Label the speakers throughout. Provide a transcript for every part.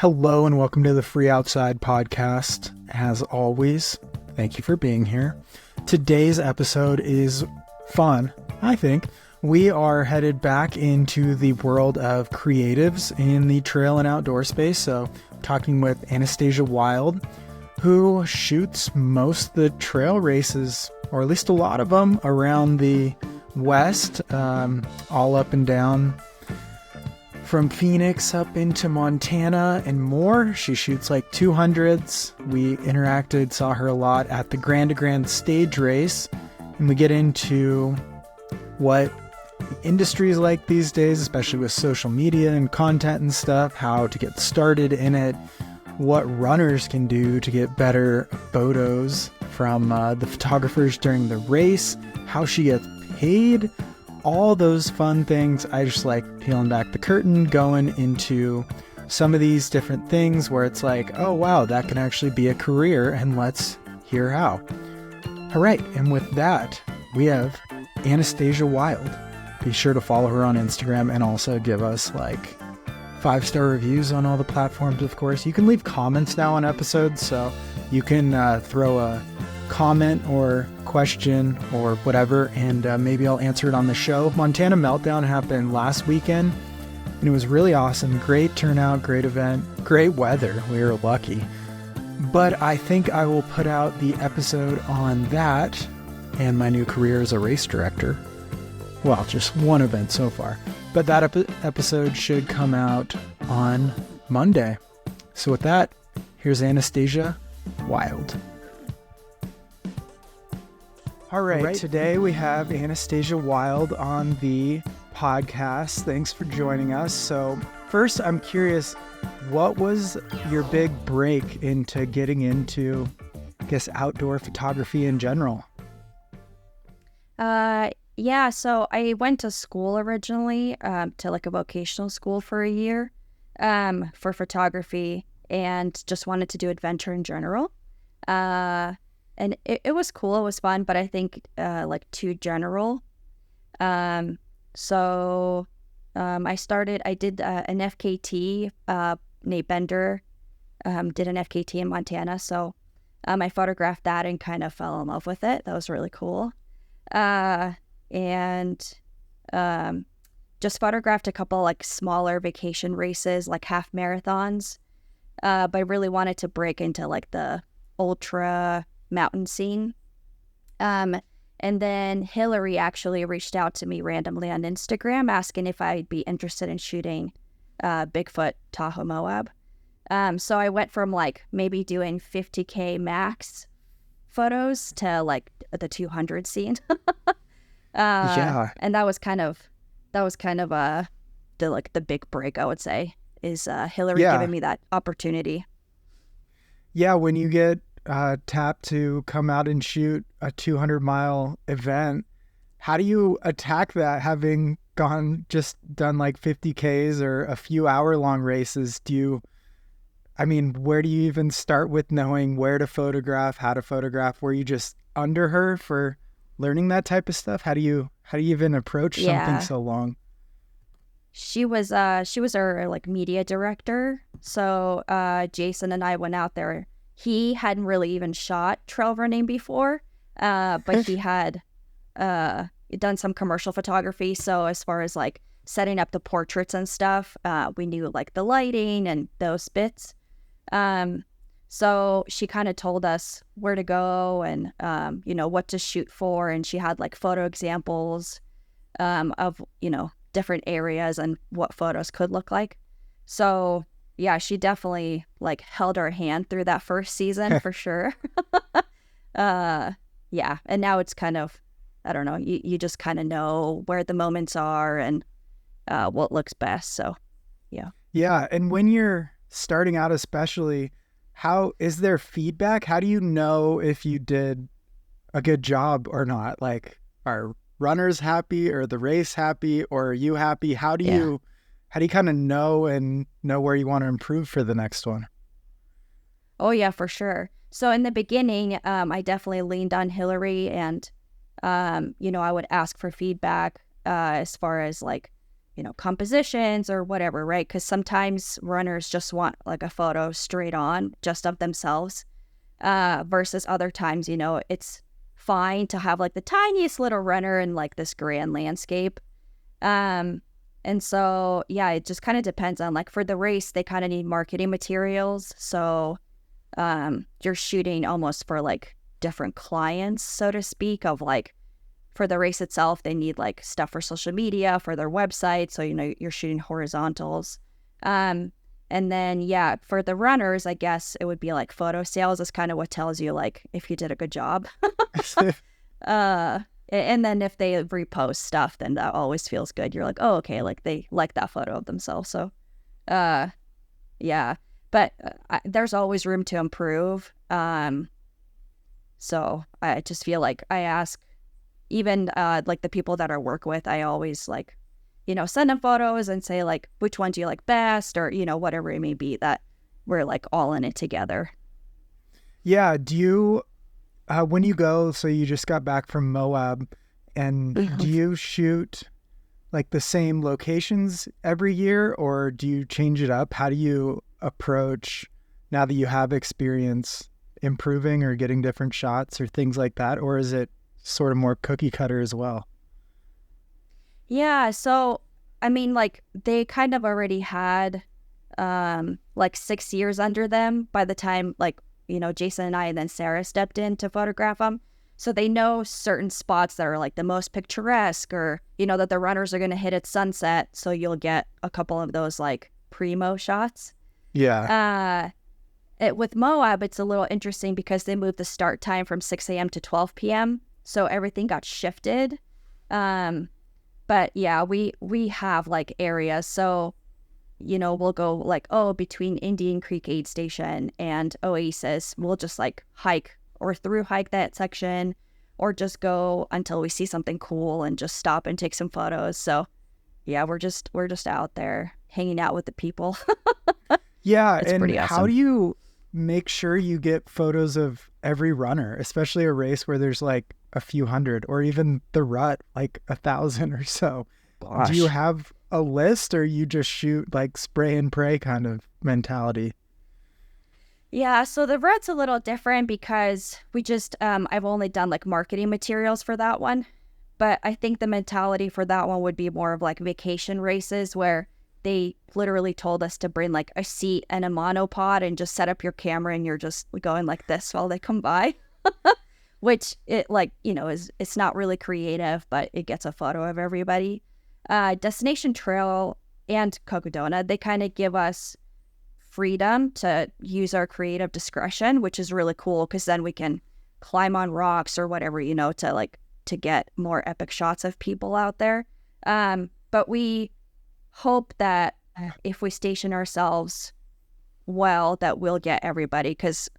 Speaker 1: Hello and welcome to the Free Outside podcast. As always, thank you for being here. Today's episode is fun, I think. We are headed back into the world of creatives in the trail and outdoor space. So talking with Anastasia Wild, who shoots most of the trail races, or at least a lot of them, around the West, all up and down from Phoenix up into Montana and more. She shoots like 200s. We interacted, saw her a lot at the Grand to Grand stage race, and we get into what the industry is like these days, especially with social media and content and stuff, how to get started in it, what runners can do to get better photos from the photographers during the race, how she gets paid, all those fun things. I just like peeling back the curtain, going into some of these different things where it's like, oh wow, that can actually be a career, and let's hear how. All right, and with that, we have Anastasia Wild. Be sure to follow her on Instagram and also give us like 5-star reviews on all the platforms, of course. You can leave comments now on episodes, so you can throw a comment or question or whatever, and maybe I'll answer it on the show. Montana Meltdown happened last weekend, and it was really awesome. Great turnout, great event, great weather. We were lucky. But I think I will put out the episode on that and my new career as a race director. Well, just one event so far. But that episode should come out on Monday. So with that, here's Anastasia Wild. All right, today we have Anastasia Wild on the podcast. Thanks for joining us. So first, I'm curious, what was your big break into getting into, I guess, outdoor photography in general?
Speaker 2: Yeah, so I went to school originally, to like a vocational school for a year, for photography, and just wanted to do adventure in general. And it was cool, it was fun, but I think like too general. I did an FKT, Nate Bender did an FKT in Montana, so I photographed that and kind of fell in love with it. That was really cool. Just photographed a couple like smaller vacation races, like half marathons, but I really wanted to break into like the ultra mountain scene. And then Hillary actually reached out to me randomly on Instagram asking if I'd be interested in shooting Bigfoot Tahoe Moab. So I went from like maybe doing 50K max photos to like the 200 scene.
Speaker 1: Yeah.
Speaker 2: And that was kind of the big break, I would say, is Hillary giving me that opportunity.
Speaker 1: Yeah, when you get tapped to come out and shoot a 200-mile event, how do you attack that, having done like 50Ks or a few hour-long races? Where do you even start with knowing where to photograph, how to photograph? Were you just under her for learning that type of stuff? How do you even approach something so long?
Speaker 2: She was our like media director. So Jason and I went out there. He hadn't really even shot trail running before, but he had done some commercial photography. So as far as like setting up the portraits and stuff, we knew like the lighting and those bits. So she kind of told us where to go and, what to shoot for. And she had like photo examples of, different areas and what photos could look like. So yeah, she definitely like held our hand through that first season for sure. Yeah. And now it's kind of, I don't know, you just kind of know where the moments are and what looks best. So yeah.
Speaker 1: Yeah. And when you're starting out, especially, how is there feedback? How do you know if you did a good job or not? Like, are runners happy, or the race happy, or are you happy? How do you kind of know where you want to improve for the next one?
Speaker 2: Oh yeah, for sure. So in the beginning, I definitely leaned on Hillary, and I would ask for feedback as far as like, compositions or whatever, right? Because sometimes runners just want like a photo straight on just of themselves, versus other times, it's fine to have like the tiniest little runner in like this grand landscape. And so, yeah, it just kind of depends on, like, for the race, they kind of need marketing materials. So you're shooting almost for like different clients, so to speak, of like, for the race itself, they need like stuff for social media, for their website. So, you're shooting horizontals. And then, yeah, for the runners, I guess it would be like photo sales is kind of what tells you like if you did a good job. And then if they repost stuff, then that always feels good. You're like, oh, okay, like they like that photo of themselves. So, yeah, but there's always room to improve. So I just feel like I ask even like the people that I work with, I always like, send them photos and say like, which one do you like best, or, whatever it may be, that we're like all in it together.
Speaker 1: Yeah. Do you, when you go, so you just got back from Moab, and do you shoot like the same locations every year, or do you change it up? How do you approach, now that you have experience, improving or getting different shots or things like that? Or is it sort of more cookie cutter as well?
Speaker 2: Yeah, so I mean, like they kind of already had like 6 years under them by the time like, Jason and I and then Sarah stepped in to photograph them. So they know certain spots that are like the most picturesque, or, that the runners are going to hit at sunset. So you'll get a couple of those like primo shots.
Speaker 1: Yeah.
Speaker 2: With Moab, it's a little interesting because they moved the start time from 6 a.m. to 12 p.m. So everything got shifted. But yeah, we have like areas. So, we'll go like, between Indian Creek Aid Station and Oasis, we'll just like hike or through hike that section, or just go until we see something cool and just stop and take some photos. So yeah, we're just out there hanging out with the people.
Speaker 1: Yeah.
Speaker 2: It's
Speaker 1: And
Speaker 2: pretty awesome.
Speaker 1: how do you make sure you get photos of every runner, especially a race where there's like a few hundred, or even the rut, like 1,000 or so?
Speaker 2: Gosh.
Speaker 1: Do you have a list, or you just shoot like spray and pray kind of mentality?
Speaker 2: Yeah, so the rut's a little different because we just, I've only done like marketing materials for that one. But I think the mentality for that one would be more of like vacation races where they literally told us to bring like a seat and a monopod and just set up your camera and you're just going like this while they come by. Which it like, it's not really creative, but it gets a photo of everybody. Destination Trail and Cocodona, they kind of give us freedom to use our creative discretion, which is really cool because then we can climb on rocks or whatever, to get more epic shots of people out there. But we hope that if we station ourselves well, that we'll get everybody, because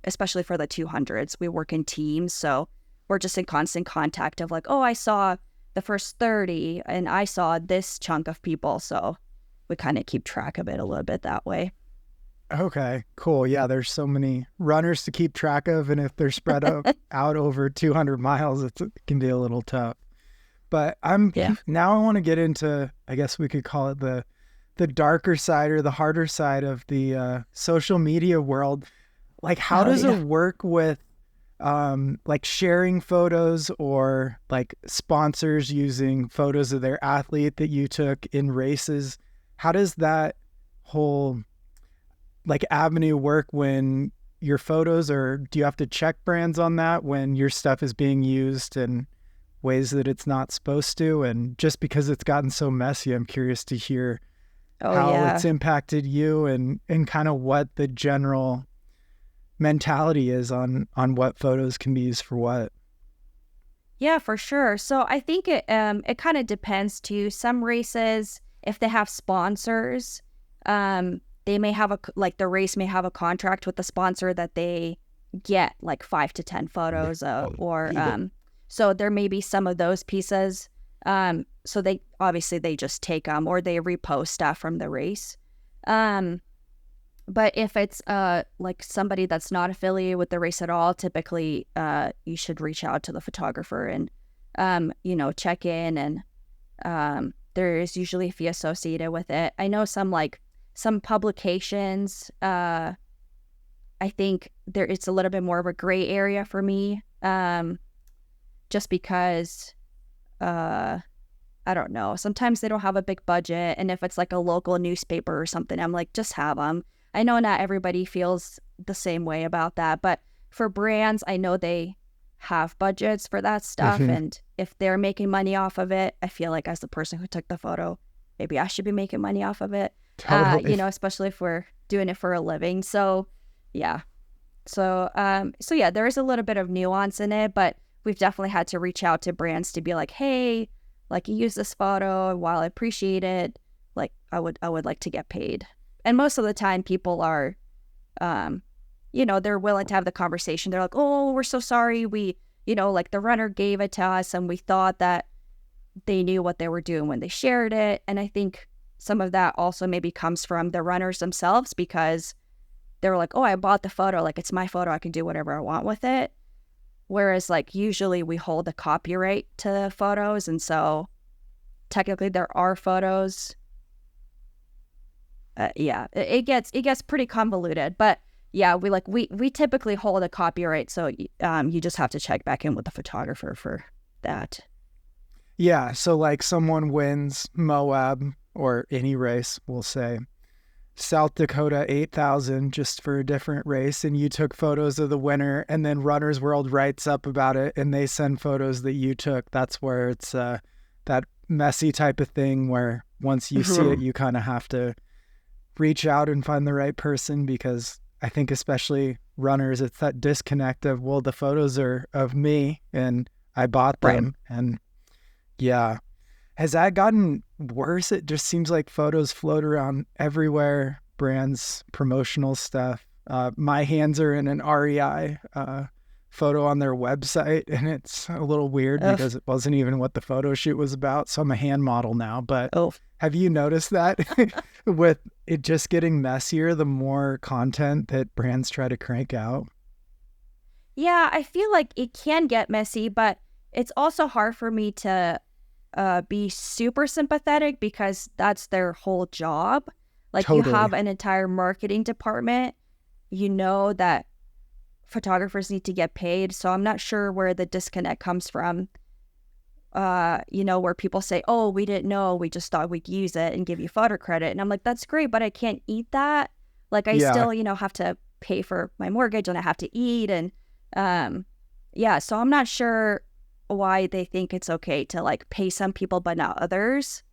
Speaker 2: especially for the 200s, we work in teams. So we're just in constant contact of like, I saw the first 30 and I saw this chunk of people. So we kind of keep track of it a little bit that way.
Speaker 1: Okay, cool. Yeah, there's so many runners to keep track of, and if they're spread out over 200 miles, it can be a little tough. But now I want to get into, I guess we could call it the darker side or the harder side of the social media world. Like, how does it work with like sharing photos, or like sponsors using photos of their athlete that you took in races? How does that whole like avenue work when your photos, or do you have to check brands on that when your stuff is being used in ways that it's not supposed to? And just because it's gotten so messy, I'm curious to hear how it's impacted you, and kind of what the general mentality is on what photos can be used for what.
Speaker 2: Yeah, for sure. So I think it kind of depends too. Some races, if they have sponsors, they may have the race may have a contract with the sponsor that they get like 5 to 10 photos of, or so there may be some of those pieces. So they just take them, or they repost stuff from the race. But if it's like somebody that's not affiliated with the race at all, typically you should reach out to the photographer and check in and there is usually a fee associated with it. I know some publications, I think it's a little bit more of a gray area for me, just because, I don't know. Sometimes they don't have a big budget, and if it's like a local newspaper or something, I'm like, just have them. I know not everybody feels the same way about that, but for brands, I know they have budgets for that stuff, and if they're making money off of it, I feel like as the person who took the photo, maybe I should be making money off of it.
Speaker 1: Totally.
Speaker 2: Especially if we're doing it for a living. So yeah. So yeah, there is a little bit of nuance in it, but we've definitely had to reach out to brands to be like, hey, like, you use this photo, and while I appreciate it, like, I would like to get paid. And most of the time people are, they're willing to have the conversation. They're like, oh, we're so sorry. We, like, the runner gave it to us and we thought that they knew what they were doing when they shared it. And I think some of that also maybe comes from the runners themselves, because they were like, oh, I bought the photo. Like, it's my photo. I can do whatever I want with it. Whereas, like, usually we hold a copyright to photos. And so technically there are photos. It gets pretty convoluted. But yeah, we typically hold a copyright. So you just have to check back in with the photographer for that.
Speaker 1: Yeah. So like someone wins Moab or any race, we'll say South Dakota 8,000 just for a different race, and you took photos of the winner, and then Runner's World writes up about it and they send photos that you took. That's where it's that messy type of thing where once you see it, you kind of have to reach out and find the right person, because I think especially runners, it's that disconnect of, well, the photos are of me and I bought them. Right. And yeah. Has that gotten worse? It just seems like photos float around everywhere, brands, promotional stuff. My hands are in an REI photo on their website, and it's a little weird because it wasn't even what the photo shoot was about. So I'm a hand model now. But have you noticed that with it just getting messier the more content that brands try to crank out?
Speaker 2: Yeah, I feel like it can get messy, but it's also hard for me to be super sympathetic, because that's their whole job. Like, totally. You have an entire marketing department, that photographers need to get paid. So I'm not sure where the disconnect comes from, where people say, oh, we didn't know, we just thought we'd use it and give you photo credit. And I'm like, that's great, but I can't eat that. Like, I still, have to pay for my mortgage, and I have to eat. And so I'm not sure why they think it's okay to like pay some people but not others.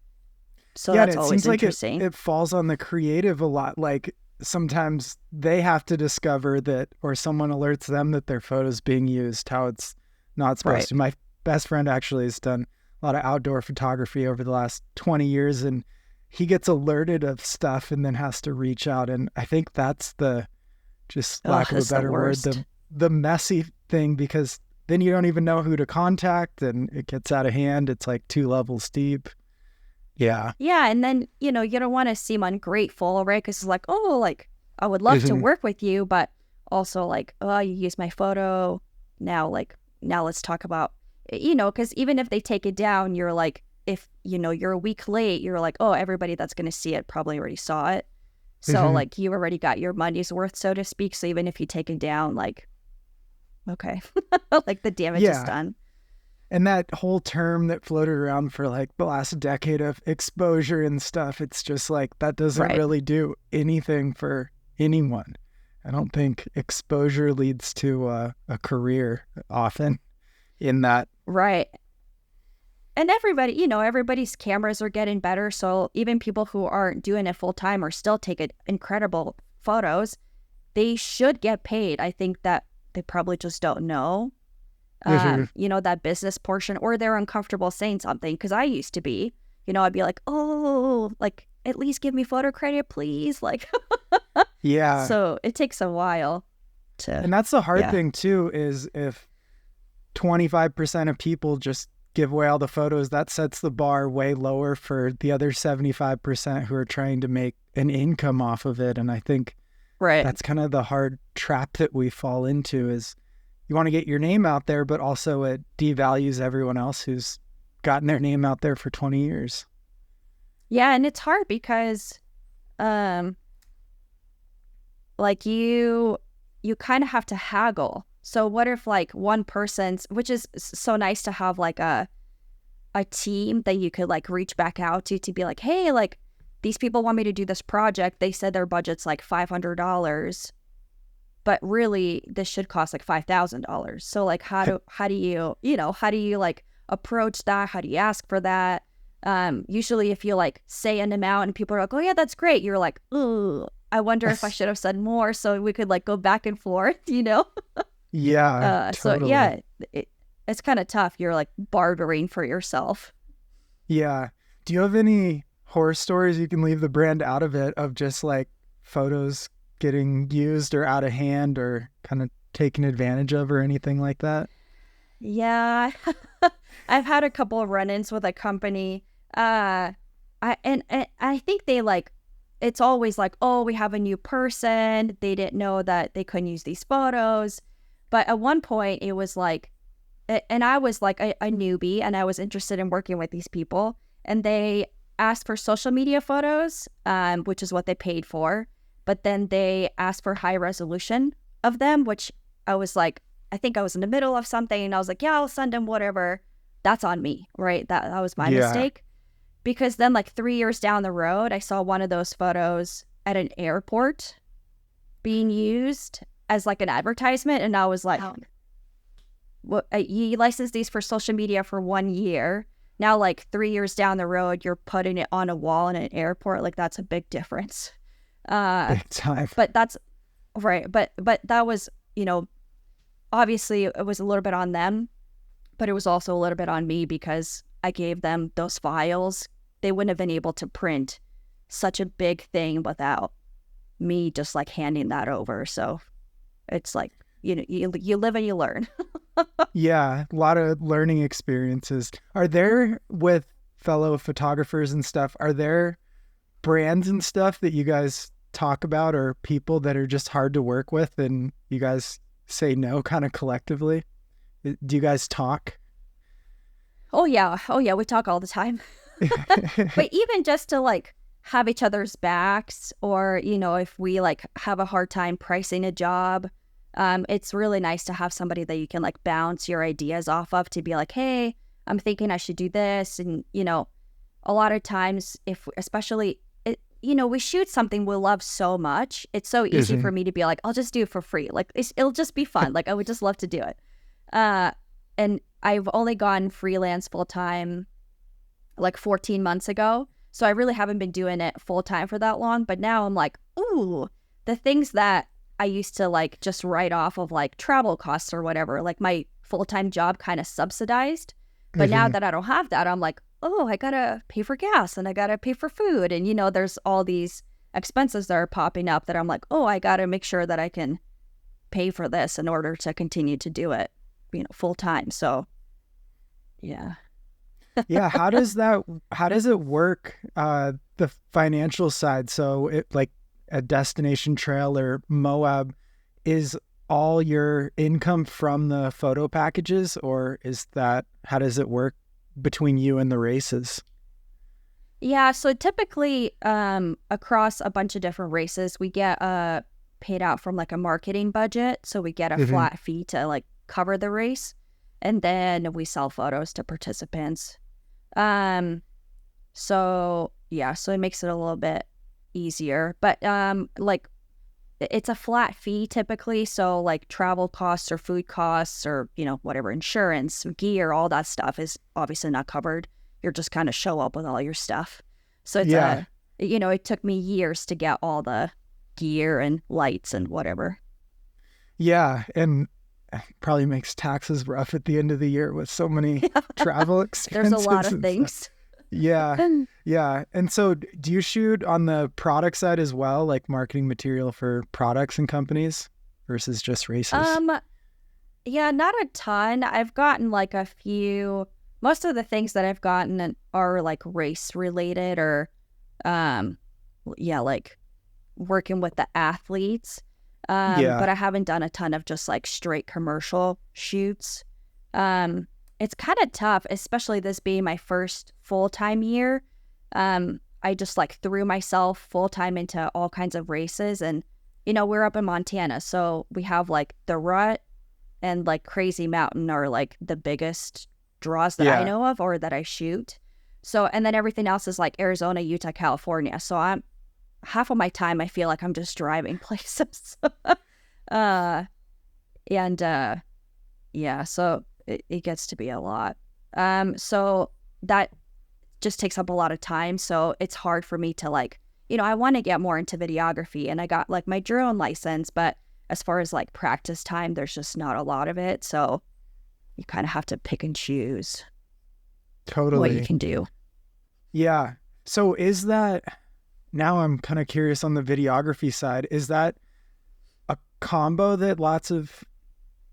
Speaker 2: So that's always interesting.
Speaker 1: Like it falls on the creative a lot. Like sometimes they have to discover that, or someone alerts them that their photo's being used how it's not supposed to. My best friend actually has done a lot of outdoor photography over the last 20 years, and he gets alerted of stuff and then has to reach out. And I think that's the, just lack of a better word, the messy thing, because then you don't even know who to contact and it gets out of hand. It's like 2 levels deep. Yeah.
Speaker 2: Yeah. And then, you don't want to seem ungrateful, right? Because it's like, oh, like, I would love to work with you, but also like, oh, you used my photo. Now let's talk about, because even if they take it down, you're like, if, you're a week late, you're like, oh, everybody that's going to see it probably already saw it. So like, you already got your money's worth, so to speak. So even if you take it down, like, okay, like the damage is done.
Speaker 1: And that whole term that floated around for like the last decade of exposure and stuff, it's just like, that doesn't really do anything for anyone. I don't think exposure leads to a career often in that.
Speaker 2: Right. And everybody, everybody's cameras are getting better. So even people who aren't doing it full time are still taking incredible photos. They should get paid. I think that they probably just don't know, that business portion, or they're uncomfortable saying something. Because I used to be, I'd be like, oh, like, at least give me photo credit, please. Like,
Speaker 1: yeah.
Speaker 2: So it takes a while to. And
Speaker 1: that's the hard thing too, is if 25% of people just give away all the photos, that sets the bar way lower for the other 75% who are trying to make an income off of it. And I think that's kind of the hard trap that we fall into, is you want to get your name out there, but also it devalues everyone else who's gotten their name out there for 20 years.
Speaker 2: Yeah, and it's hard because um like you kind of have to haggle. So what if like one person's, which is so nice to have like a team that you could like reach back out to be like, hey, like these people want me to do this project. They said their budget's like $500, but really this should cost like $5,000. So like how do you, how do you like approach that? How do you ask for that? Usually if you like say an amount and people are like, oh yeah, that's great. You're like, ooh, I wonder if I should have said more so we could like go back and forth,
Speaker 1: Yeah,
Speaker 2: So
Speaker 1: totally.
Speaker 2: yeah, it's kind of tough. You're like bartering for yourself.
Speaker 1: Yeah. Do you have any horror stories, you can leave the brand out of it, of just like photos getting used or out of hand or kind of taken advantage of or anything like that?
Speaker 2: Yeah, I've had a couple of run-ins with a company. And I think they like, it's always like, oh, we have a new person. They didn't know that they couldn't use these photos. But at one point, it was like, and I was like a newbie and I was interested in working with these people. And they asked for social media photos, which is what they paid for. But then they asked for high resolution of them, which I was like, I think I was in the middle of something. And I was like, yeah, I'll send them whatever. That's on me, right? That was my
Speaker 1: Yeah.
Speaker 2: mistake. Because then, like 3 years down the road, I saw one of those photos at an airport being used as like an advertisement. And I was like, what, you licensed these for social media for 1 year. Now, like 3 years down the road, you're putting it on a wall in an airport. Like that's a big difference. Uh,
Speaker 1: Big time.
Speaker 2: but that's right. But that was, obviously it was a little bit on them, but it was also a little bit on me because I gave them those files. They wouldn't have been able to print such a big thing without me just like handing that over. So it's like, you live and you learn.
Speaker 1: Yeah, a lot of learning experiences. Are there, with fellow photographers and stuff, are there brands and stuff that you guys talk about, or people that are just hard to work with and you guys say no kind of collectively? Do you guys talk?
Speaker 2: Oh yeah. Oh yeah. We talk all the time. But even just to like have each other's backs, or, if we like have a hard time pricing a job, it's really nice to have somebody that you can like bounce your ideas off of, to be like, hey, I'm thinking I should do this. And, a lot of times, if especially, we shoot something we love so much, it's so easy for
Speaker 1: Mhm.
Speaker 2: me to be like, I'll just do it for free. Like it'll just be fun. Like I would just love to do it. Uh, and I've only gone freelance full time like 14 months ago. So I really haven't been doing it full time for that long. But now I'm like, ooh, the things that I used to like just write off of like travel costs or whatever, like my full time job kind of subsidized. But now
Speaker 1: Mhm.
Speaker 2: that I don't have that, I'm like, oh, I gotta pay for gas and I gotta pay for food. And, there's all these expenses that are popping up that I'm like, oh, I gotta make sure that I can pay for this in order to continue to do it, full time. So, yeah.
Speaker 1: Yeah, how does it work, the financial side? So it, like a destination trail or Moab, is all your income from the photo packages, or is that, how does it work between you and the races?
Speaker 2: Yeah, so typically across a bunch of different races, we get paid out from like a marketing budget. So we get a
Speaker 1: Hmm.
Speaker 2: flat fee to like cover the race, and then we sell photos to participants. Um so yeah, so it makes it a little bit easier. But like it's a flat fee typically, so like travel costs or food costs or, whatever, insurance, gear, all that stuff is obviously not covered. You're just kind of show up with all your stuff. So it's
Speaker 1: Yeah.
Speaker 2: it took me years to get all the gear and lights and whatever.
Speaker 1: Yeah, and probably makes taxes rough at the end of the year with so many travel
Speaker 2: There's a lot
Speaker 1: expenses
Speaker 2: of
Speaker 1: and stuff.
Speaker 2: things.
Speaker 1: Yeah. Yeah. And so do you shoot on the product side as well, like marketing material for products and companies versus just races?
Speaker 2: um yeah, not a ton. I've gotten like a few, most of the things that I've gotten are like race related, or um yeah, like working with the athletes. But
Speaker 1: Yeah.
Speaker 2: I haven't done a ton of just like straight commercial shoots. It's kind of tough, especially this being my first full-time year. I just like threw myself full time into all kinds of races. And, we're up in Montana. So we have like the Rut and like Crazy Mountain are like the biggest draws that I know of or that I shoot. So, and then everything else is like Arizona, Utah, California. So half of my time, I feel like I'm just driving places. uh, and yeah, so it gets to be a lot. So that just takes up a lot of time. So it's hard for me to like, I want to get more into videography, and I got like my drone license, but as far as like practice time, there's just not a lot of it. So you kind of have to pick and choose what you can do.
Speaker 1: Yeah. So is that, now I'm kind of curious on the videography side, is that a combo that lots of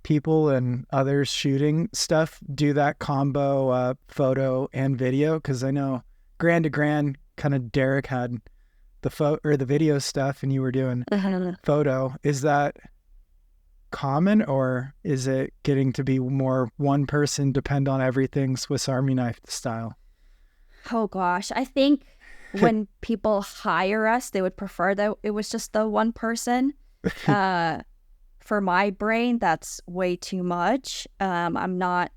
Speaker 1: people and others shooting stuff do, that combo photo and video? Because I know Grand to Grand, kind of Derek had the photo or the video stuff and you were doing photo. Is that common, or is it getting to be more one person, depend on everything, Swiss Army knife style?
Speaker 2: Oh gosh, I think when people hire us, they would prefer that it was just the one person. For my brain, that's way too much. I'm not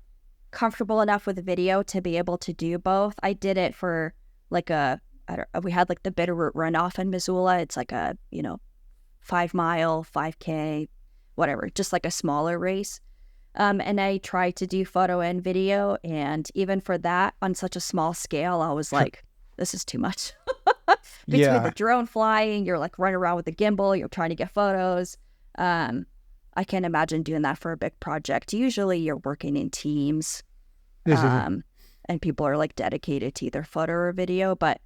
Speaker 2: comfortable enough with video to be able to do both. I did it for like we had like the Bitterroot runoff in Missoula. It's like a, 5 mile, 5K, whatever, just like a smaller race. And I tried to do photo and video. And even for that, on such a small scale, I was like, this is too much. Between the drone flying, you're like running around with the gimbal, you're trying to get photos. I can't imagine doing that for a big project. Usually you're working in teams, and people are like dedicated to either photo or video. But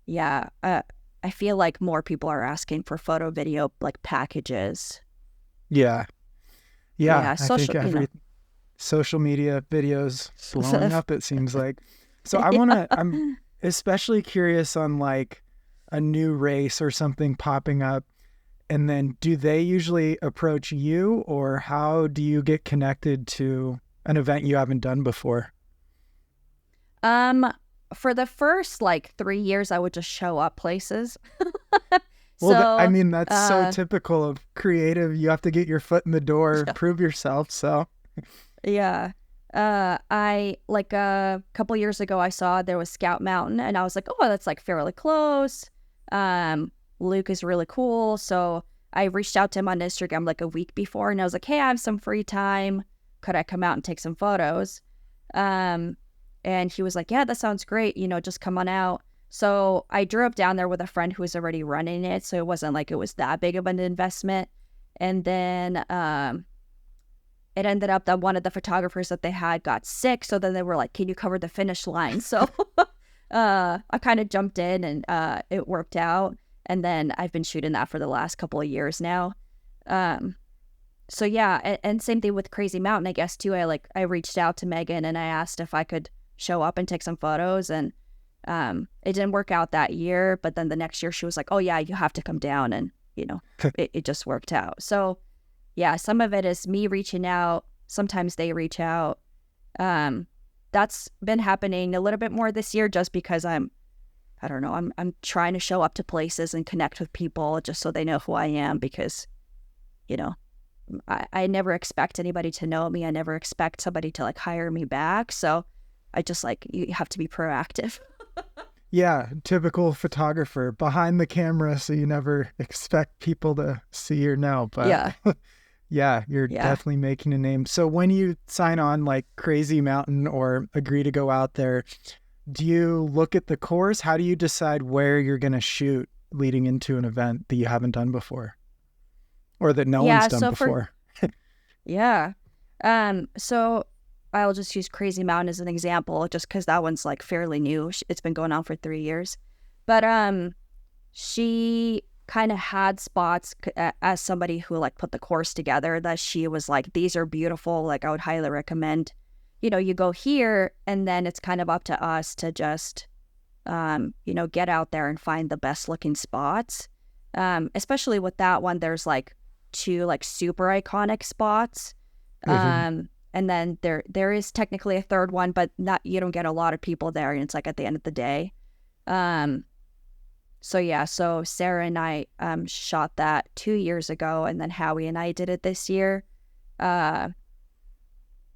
Speaker 2: yeah, I feel like more people are asking for photo video like packages.
Speaker 1: Yeah. I
Speaker 2: social,
Speaker 1: think social media videos blowing up, it seems like. So I'm especially curious on like a new race or something popping up. And then do they usually approach you, or how do you get connected to an event you haven't done before?
Speaker 2: For the first like 3 years, I would just show up places.
Speaker 1: Well, that's so typical of creative. You have to get your foot in the door, prove yourself. So
Speaker 2: yeah. I like a couple years ago, I saw there was Scout Mountain, and I was like, oh, that's like fairly close. Luke is really cool. So I reached out to him on Instagram like a week before, and I was like, hey, I have some free time. Could I come out and take some photos? And he was like, yeah, that sounds great. Just come on out. So I drove down there with a friend who was already running it. So it wasn't like it was that big of an investment. And then it ended up that one of the photographers that they had got sick. So then they were like, can you cover the finish line? So I kind of jumped in, and it worked out. And then I've been shooting that for the last couple of years now. So yeah, and same thing with Crazy Mountain, I guess too. I reached out to Megan and I asked if I could show up and take some photos, and it didn't work out that year. But then the next year she was like, oh yeah, you have to come down, and it just worked out. So yeah, some of it is me reaching out. Sometimes they reach out. That's been happening a little bit more this year, just because I'm trying to show up to places and connect with people just so they know who I am, because, I never expect anybody to know me. I never expect somebody to like hire me back. So I just like, you have to be proactive.
Speaker 1: Yeah. Typical photographer behind the camera. So you never expect people to see or know, but you're definitely making a name. So when you sign on like Crazy Mountain or agree to go out there, do you look at the course? How do you decide where you're going to shoot leading into an event that you haven't done before, or that no one's done before?
Speaker 2: So I'll just use Crazy Mountain as an example, just because that one's like fairly new. It's been going on for 3 years. But she kind of had spots as somebody who like put the course together that she was like, these are beautiful. Like I would highly recommend, you go here, and then it's kind of up to us to just, get out there and find the best looking spots. Especially with that one, there's like 2 like super iconic spots. And then there is technically a third one, but you don't get a lot of people there, and it's like at the end of the day. So yeah, so Sarah and I shot that 2 years ago, and then Howie and I did it this year. Uh,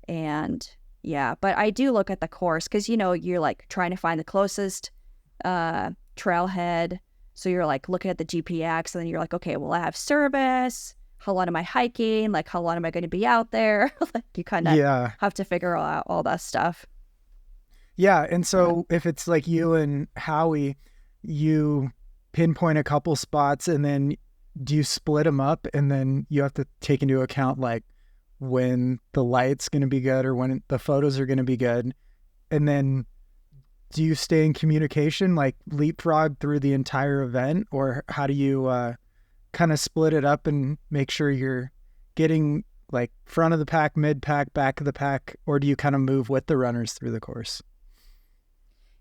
Speaker 2: and yeah, but I do look at the course because you're like trying to find the closest trailhead. So you're like looking at the GPX, and then you're like, okay, well, I have service. How long am I hiking? Like, how long am I going to be out there? Like, you kind of
Speaker 1: Yeah.
Speaker 2: have to figure out all that stuff.
Speaker 1: Yeah. And so if it's like you and Howie, you pinpoint a couple spots and then do you split them up and then you have to take into account like when the light's going to be good or when the photos are going to be good. And then do you stay in communication, like leapfrog through the entire event, or how do you kind of split it up and make sure you're getting like front of the pack, mid pack, back of the pack, or do you kind of move with the runners through the course?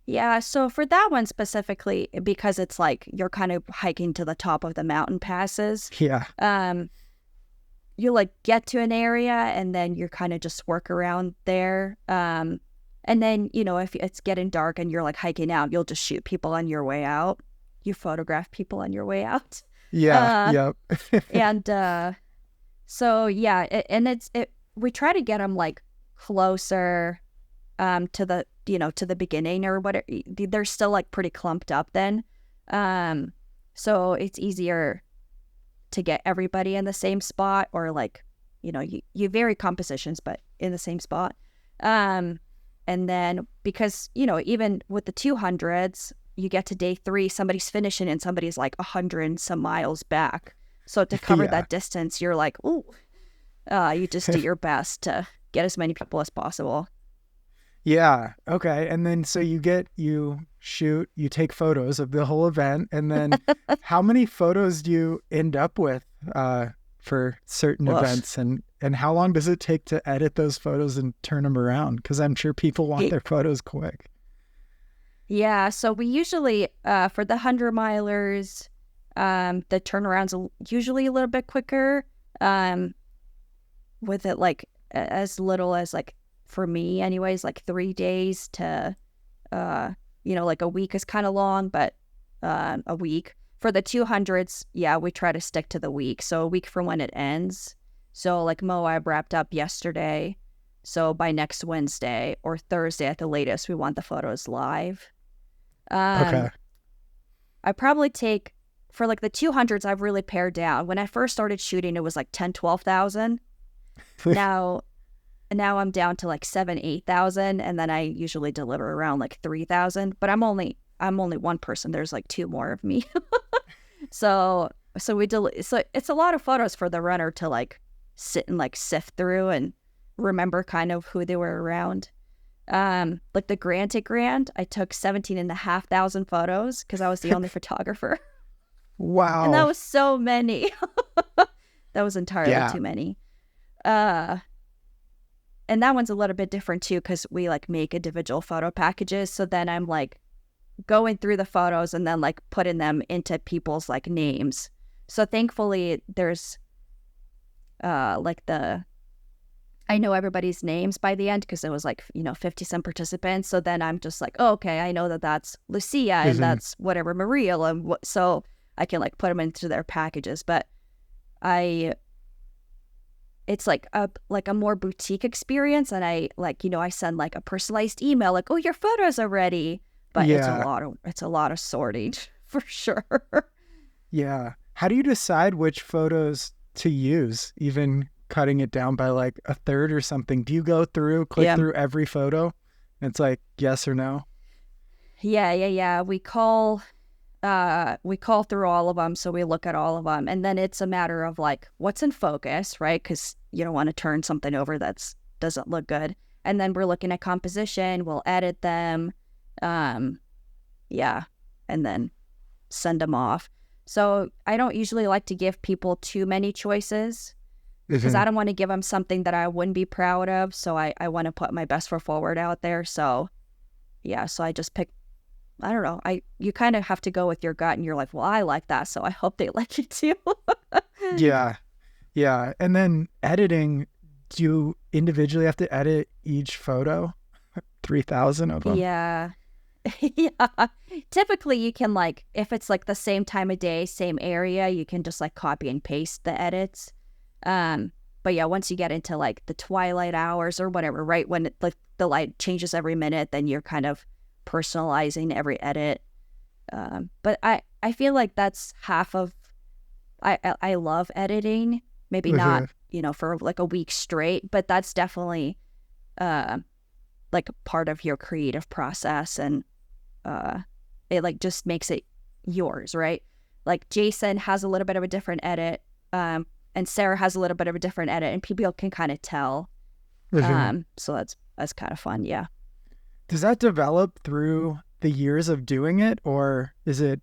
Speaker 2: Yeah, so for that one specifically, because it's like you're kind of hiking to the top of the mountain passes,
Speaker 1: Yeah.
Speaker 2: you like get to an area and then you're kind of just work around there. And then, if it's getting dark and you're like hiking out, you'll just shoot people on your way out. You photograph people on your way out.
Speaker 1: Yeah. Yep.
Speaker 2: And so, yeah, we try to get them like closer to the beginning or whatever. They're still like pretty clumped up then. So it's easier to get everybody in the same spot, or like, you vary compositions, but in the same spot. And then because, even with the 200s, you get to day 3, somebody's finishing and somebody's like 100 and some miles back. So to cover that distance, you're like, ooh, you just do your best to get as many people as possible.
Speaker 1: Yeah. Okay. And then so you take photos of the whole event. And then how many photos do you end up with for certain events? And how long does it take to edit those photos and turn them around? Because I'm sure people want their photos quick.
Speaker 2: Yeah. So we usually, for the 100-milers, the turnaround's usually a little bit quicker, with it like as little as like, for me anyways, like 3 days to, like a week is kind of long, but a week. For the 200s, yeah, we try to stick to the week. So a week from when it ends. So like Moab wrapped up yesterday. So by next Wednesday or Thursday at the latest, we want the photos live.
Speaker 1: Okay.
Speaker 2: I probably take, for like the 200s, I've really pared down. When I first started shooting, it was like 10, 12,000. Now I'm down to like 7, 8,000, and then I usually deliver around like 3,000. But I'm only one person. There's like 2 more of me. So so it's a lot of photos for the runner to like sit and like sift through and remember kind of who they were around. Like the Grand, I took 17,500 photos because I was the only photographer.
Speaker 1: Wow.
Speaker 2: And that was so many. That was entirely too many. And that one's a little bit different too, because we like make individual photo packages. So then I'm like going through the photos and then like putting them into people's like names. So thankfully there's I know everybody's names by the end because it was like, 50 some participants. So then I'm just like, oh, okay, I know that that's Lucia and that's whatever Maria. So I can like put them into their packages. But it's like a more boutique experience. And I send like a personalized email like, oh, your photos are ready. But it's a lot of sorting for sure.
Speaker 1: Yeah. How do you decide which photos to use, even cutting it down by like a third or something? Do you go through, click through every photo? It's like yes or no?
Speaker 2: Yeah. We call through all of them. So we look at all of them. And then it's a matter of like, what's in focus, right? Because you don't want to turn something over that doesn't look good. And then we're looking at composition. We'll edit them. And then send them off. So I don't usually like to give people too many choices because I don't want to give them something that I wouldn't be proud of. So I want to put my best foot forward out there. So yeah, so I just pick, I don't know. You kind of have to go with your gut and you're like, well, I like that. So I hope they like it too.
Speaker 1: Yeah. And then editing, do you individually have to edit each photo? 3,000 of them?
Speaker 2: Yeah. Yeah. Typically you can like, if it's like the same time of day, same area, you can just like copy and paste the edits. But yeah, once you get into like the twilight hours or whatever, right when like the light changes every minute, then you're kind of personalizing every edit. But I feel like that's half of I love editing. Maybe not, for like a week straight, but that's definitely like part of your creative process, and it like just makes it yours, right? Like Jason has a little bit of a different edit, and Sarah has a little bit of a different edit, and people can kind of tell. So that's kind of fun, yeah.
Speaker 1: Does that develop through the years of doing it, or is it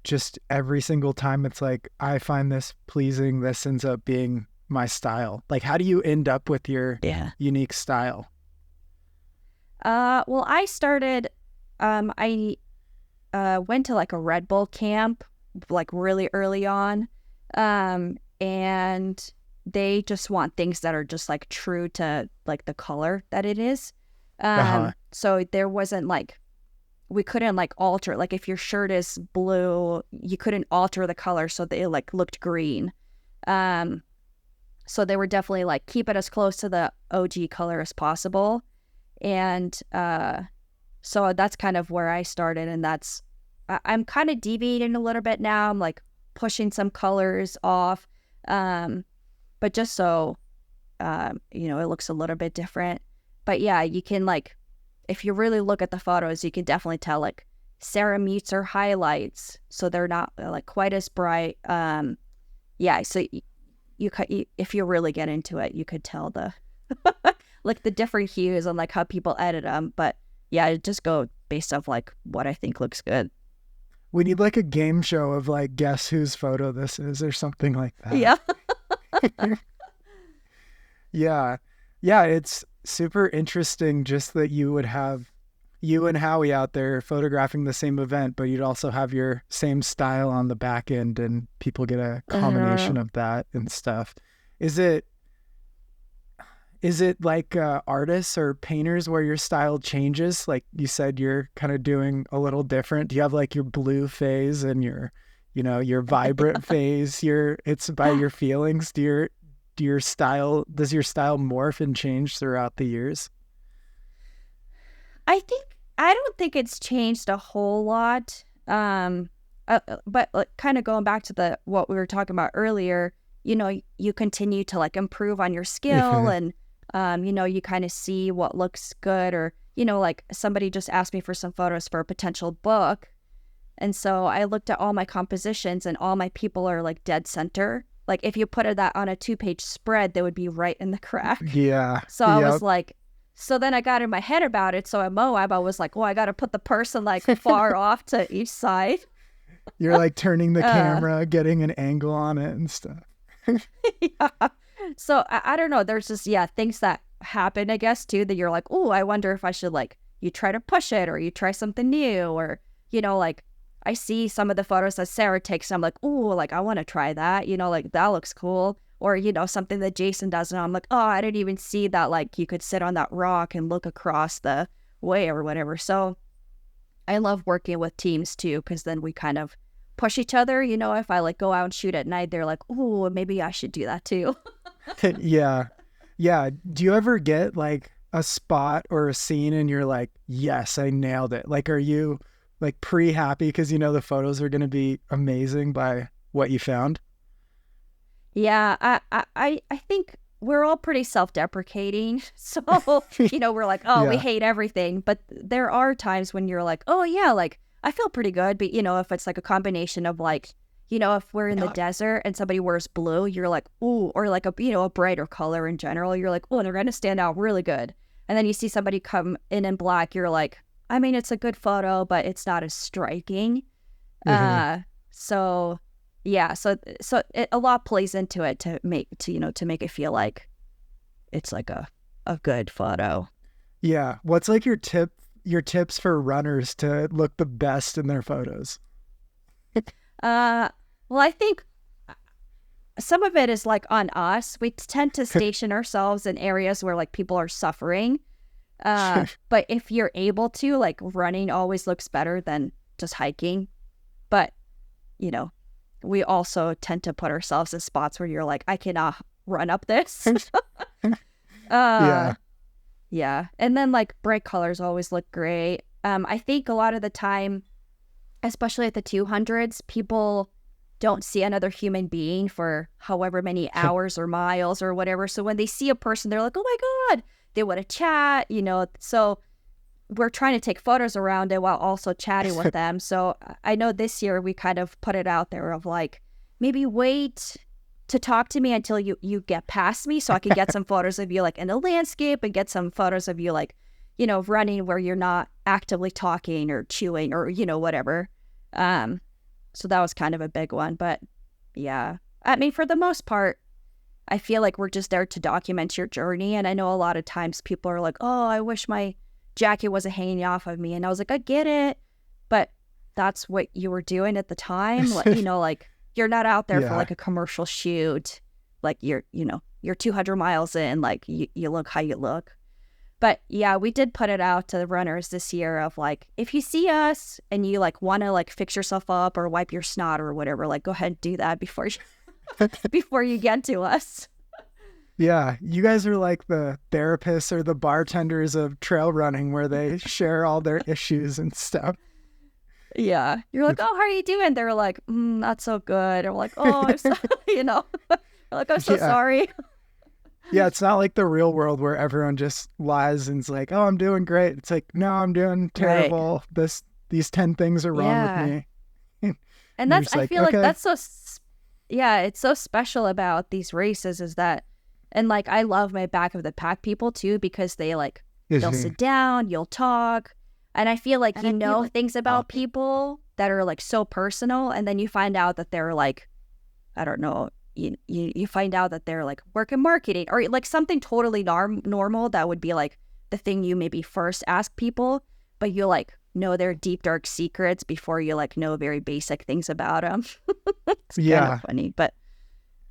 Speaker 1: just every single time it's like, I find this pleasing, this ends up being my style? Like, how do you end up with your unique style?
Speaker 2: Well, I started, I went to like a Red Bull camp, like really early on. And they just want things that are just like true to like the color that it is. So there wasn't like, we couldn't like alter, like if your shirt is blue, you couldn't alter the color so that it like looked green. So they were definitely like, keep it as close to the OG color as possible. And so that's kind of where I started, and I'm kind of deviating a little bit now. I'm like pushing some colors off, but just so it looks a little bit different. But yeah, you can like, if you really look at the photos, you can definitely tell like Sarah mutes her highlights, so they're not like quite as bright. Yeah, so you if you really get into it, you could tell the like the different hues and like how people edit them. But yeah, just go based off like what I think looks good.
Speaker 1: We need like a game show of like, guess whose photo this is or something like that.
Speaker 2: Yeah.
Speaker 1: Yeah. Yeah. It's super interesting just that you would have you and Howie out there photographing the same event, but you'd also have your same style on the back end, and people get a combination of that and stuff. Is it like artists or painters where your style changes? Like you said, you're kind of doing a little different. Do you have like your blue phase and your vibrant phase? It's by your feelings. Does your style morph and change throughout the years?
Speaker 2: I don't think it's changed a whole lot. But like, kind of going back to what we were talking about earlier, you continue to like improve on your skill, and you kind of see what looks good, or like somebody just asked me for some photos for a potential book, and so I looked at all my compositions, and all my people are like dead center. Like if you put that on a 2-page spread, they would be right in the crack.
Speaker 1: Yeah.
Speaker 2: So I was like, so then I got in my head about it. So at Moab, I was like, well, I got to put the person like far off to each side.
Speaker 1: You're like turning the camera, getting an angle on it and stuff.
Speaker 2: Yeah. So I don't know. There's just, things that happen, I guess, too, that you're like, oh, I wonder if I should like, you try to push it, or you try something new, or, like I see some of the photos that Sarah takes, and I'm like, oh, like I want to try that, like that looks cool. Or, something that Jason does, and I'm like, oh, I didn't even see that, like you could sit on that rock and look across the way or whatever. So I love working with teams too, because then we kind of push each other. If I like go out and shoot at night, they're like, oh, maybe I should do that too.
Speaker 1: Yeah. Do you ever get like a spot or a scene and you're like, yes, I nailed it? Like, are you like happy because the photos are going to be amazing by what you found?
Speaker 2: Yeah, I think we're all pretty self-deprecating. So, we're like, oh, we hate everything. But there are times when you're like, oh, yeah, like I feel pretty good. But, if it's like a combination of like, if we're in the desert and somebody wears blue, you're like, ooh, or like a brighter color in general, you're like, oh, they're going to stand out really good. And then you see somebody come in black, you're like, I mean, it's a good photo, but it's not as striking. So yeah, so a lot plays into it to make it feel like it's like a good photo.
Speaker 1: Yeah. What's like your tips for runners to look the best in their photos?
Speaker 2: Well, I think some of it is like on us. We tend to station ourselves in areas where like people are suffering. But if you're able to, like, running always looks better than just hiking. But, you know, we also tend to put ourselves in spots where you're like, I cannot run up this.
Speaker 1: Yeah.
Speaker 2: Yeah. And then, like, bright colors always look great. I think a lot of the time, especially at the 200s, people don't see another human being for however many hours or miles or whatever. So when they see a person, they're like, oh my God, they want to chat, you know. So we're trying to take photos around it while also chatting with them. So I know this year we kind of put it out there of like, maybe wait to talk to me until you get past me so I can get some photos of you like in the landscape and get some photos of you like, you know, running where you're not actively talking or chewing or, you know, whatever. So that was kind of a big one. But yeah, I mean, for the most part, I feel like we're just there to document your journey. And I know a lot of times people are like, oh, I wish my jacket wasn't hanging off of me. And I was like, I get it. But that's what you were doing at the time. Like, you know, like you're not out there for like a commercial shoot. Like you're 200 miles in, like you look how you look. But yeah, we did put it out to the runners this year of like, if you see us and you like want to like fix yourself up or wipe your snot or whatever, like go ahead and do that before before you get to us.
Speaker 1: Yeah, you guys are like the therapists or the bartenders of trail running where they share all their issues and stuff.
Speaker 2: Yeah. You're like, oh, how are you doing? They're like, not so good. Or like, oh, I'm so, you know, like, I'm so sorry.
Speaker 1: Yeah, it's not like the real world where everyone just lies and is like, oh, I'm doing great. It's like, no, I'm doing terrible. Right. These 10 things are wrong with me.
Speaker 2: And that's, I feel like that's so, yeah, it's so special about these races is that, and like, I love my back of the pack people too, because they like, they'll sit down, you'll talk. And I feel like, you know, things about people that are like so personal. And then you find out that they're like, I don't know, you find out that they're like working marketing or like something totally normal that would be like the thing you maybe first ask people, but you like know their deep, dark secrets before you like know very basic things about them. It's kind of funny, but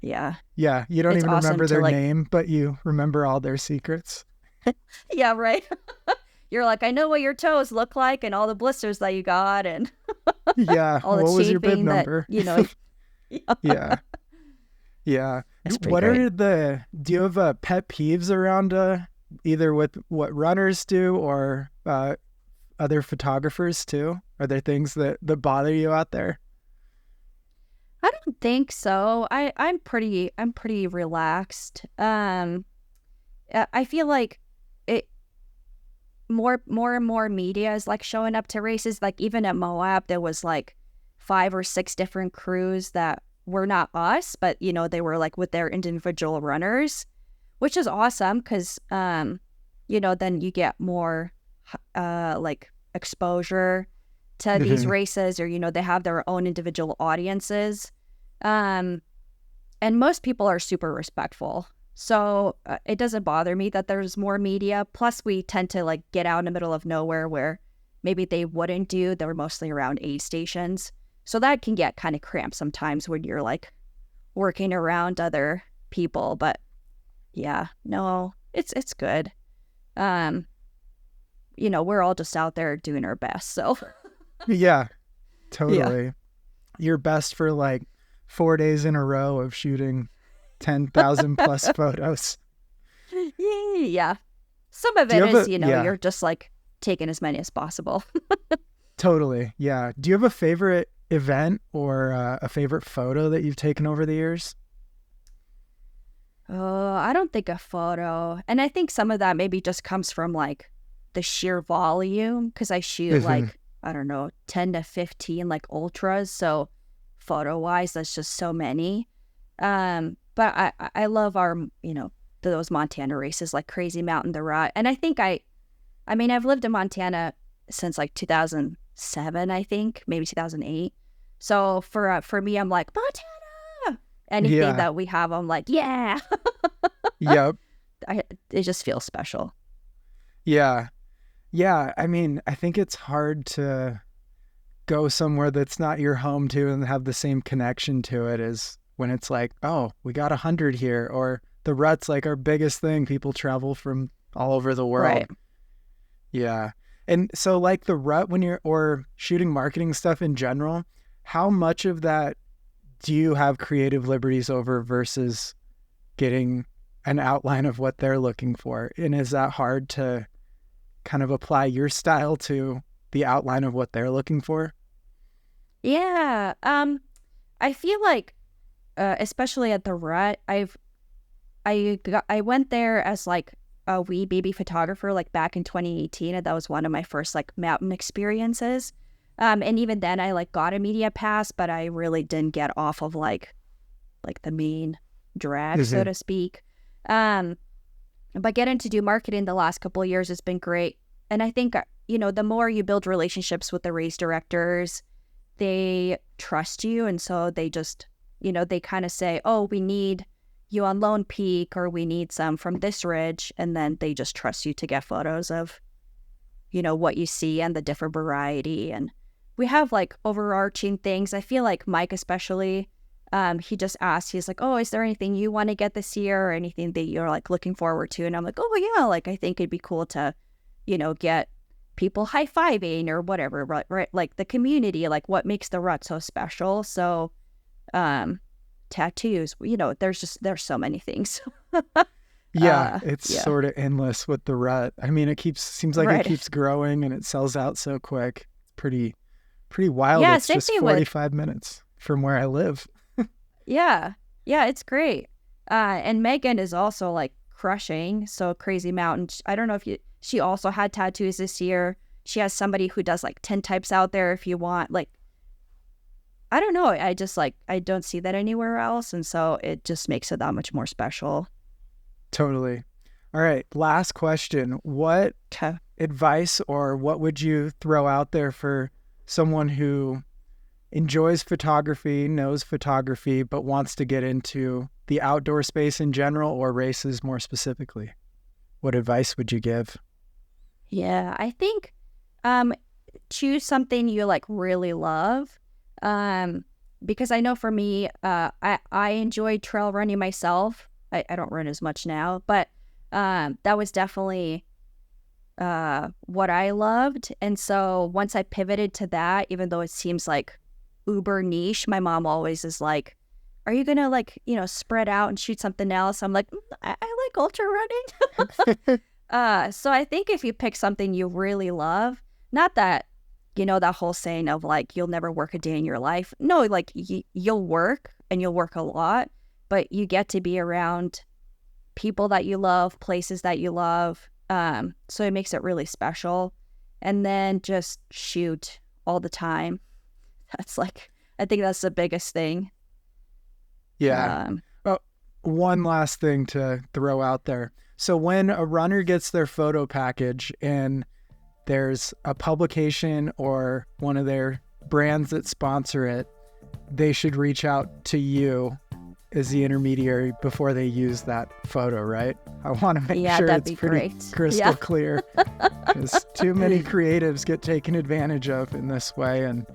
Speaker 2: yeah.
Speaker 1: Yeah, you don't even remember their name, but you remember all their secrets.
Speaker 2: Yeah, right. You're like, I know what your toes look like and all the blisters that you got and
Speaker 1: yeah,
Speaker 2: all the
Speaker 1: what was your bib number?
Speaker 2: You know.
Speaker 1: Yeah. Yeah.
Speaker 2: What are
Speaker 1: do you have pet peeves around either with what runners do or other photographers too? Are there things that bother you out there?
Speaker 2: I don't think so. I'm pretty relaxed. I feel like it more and more media is like showing up to races. Like even at Moab, there was like 5 or 6 different crews that were not us, but you know, they were like with their individual runners, which is awesome because you know, then you get more like exposure to these races, or you know, they have their own individual audiences, and most people are super respectful, so it doesn't bother me that there's more media. Plus we tend to like get out in the middle of nowhere where maybe they wouldn't do. They were mostly around aid stations, so that can get kind of cramped sometimes when you're like working around other people. But yeah, no, it's good. You know, we're all just out there doing our best, so
Speaker 1: yeah, totally. Yeah. Your best for like 4 days in a row of shooting 10,000 plus photos.
Speaker 2: Yeah, some of it is, you know, you're just like taking as many as possible.
Speaker 1: Totally. Yeah. Do you have a favorite event or a favorite photo that you've taken over the years?
Speaker 2: Oh, I don't think a photo. And I think some of that maybe just comes from like the sheer volume, because I shoot like, I don't know, 10 to 15 like ultras. So photo wise, that's just so many. But I love our, you know, those Montana races like Crazy Mountain, the Rot. And I think I mean, I've lived in Montana since like 2007, I think, maybe 2008. So for me, I'm like, Montana! Anything that we have, I'm like, yeah.
Speaker 1: Yep.
Speaker 2: It just feels special.
Speaker 1: Yeah. Yeah. I mean, I think it's hard to go somewhere that's not your home to and have the same connection to it as when it's like, oh, we got 100 here, or the Rut's like our biggest thing. People travel from all over the world.
Speaker 2: Right.
Speaker 1: Yeah. And so like the rut when you're, or shooting marketing stuff in general, how much of that do you have creative liberties over versus getting an outline of what they're looking for? And is that hard to kind of apply your style to the outline of what they're looking for?
Speaker 2: Yeah. I feel like, especially at the Rut, I went there as like a wee baby photographer, like back in 2018, and that was one of my first like mountain experiences. And even then, I like got a media pass, but I really didn't get off of like the main drag, so to speak. But getting to do marketing the last couple of years has been great. And I think, the more you build relationships with the race directors, they trust you. And so they just, they kind of say, oh, we need you on Lone Peak, or we need some from this ridge. And then they just trust you to get photos of, what you see and the different variety. And we have like overarching things. I feel like Mike especially, he just asked, he's like, oh, is there anything you want to get this year or anything that you're like looking forward to? And I'm like, oh yeah, like I think it'd be cool to, get people high-fiving or whatever, right? Like the community, like what makes the Rut so special. So tattoos, there's so many things.
Speaker 1: Yeah, it's sort of endless with the Rut. I mean, seems like it keeps growing and it sells out so quick. It's pretty wild.
Speaker 2: Yeah,
Speaker 1: it's just 45 minutes from where I live.
Speaker 2: Yeah, it's great. And Megan is also like crushing. So Crazy Mountain, I don't know if she also had tattoos this year. She has somebody who does like 10 types out there if you want. Like, I don't know. I just like, I don't see that anywhere else. And so it just makes it that much more special.
Speaker 1: Totally. All right. Last question. What advice or what would you throw out there for someone who enjoys photography, knows photography, but wants to get into the outdoor space in general or races more specifically? What advice would you give?
Speaker 2: Yeah, I think choose something you like really love. Because I know for me, I enjoy trail running myself. I don't run as much now, but that was definitely what I loved. And so once I pivoted to that, even though it seems like uber niche, my mom always is like, are you gonna like, spread out and shoot something else? I'm like, I like ultra running. So I think if you pick something you really love, not that, that whole saying of like, you'll never work a day in your life. No, like you'll work and you'll work a lot, but you get to be around people that you love, places that you love. So it makes it really special. And then just shoot all the time. That's like, I think that's the biggest thing.
Speaker 1: Yeah. Well, one last thing to throw out there. So when a runner gets their photo package and there's a publication or one of their brands that sponsor it, they should reach out to you as the intermediary before they use that photo, right? I want to make sure it's pretty crystal clear, because too many creatives get taken advantage of in this way. And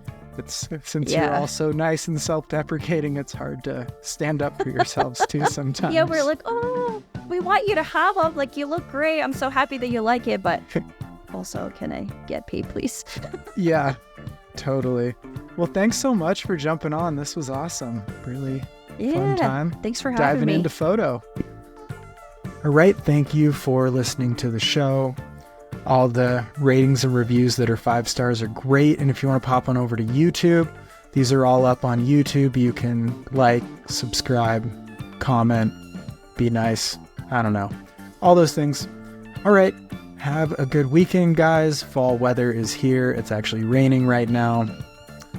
Speaker 1: since you're all so nice and self-deprecating, it's hard to stand up for yourselves too sometimes.
Speaker 2: Yeah, we're like, oh, we want you to have them. Like, you look great. I'm so happy that you like it, but also, can I get paid, please?
Speaker 1: Yeah, totally. Well, thanks so much for jumping on. This was awesome. Really fun time.
Speaker 2: Thanks for having
Speaker 1: diving
Speaker 2: me.
Speaker 1: Into photo. All right. Thank you for listening to the show. All the ratings and reviews that are 5 stars are great. And if you want to pop on over to YouTube, these are all up on YouTube. You can like, subscribe, comment, be nice. I don't know. All those things. All right. Have a good weekend, guys. Fall weather is here. It's actually raining right now.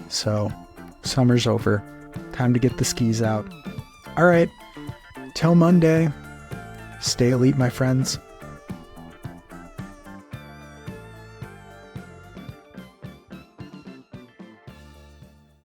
Speaker 1: So summer's over. Time to get the skis out. All right. Till Monday. Stay elite, my friends.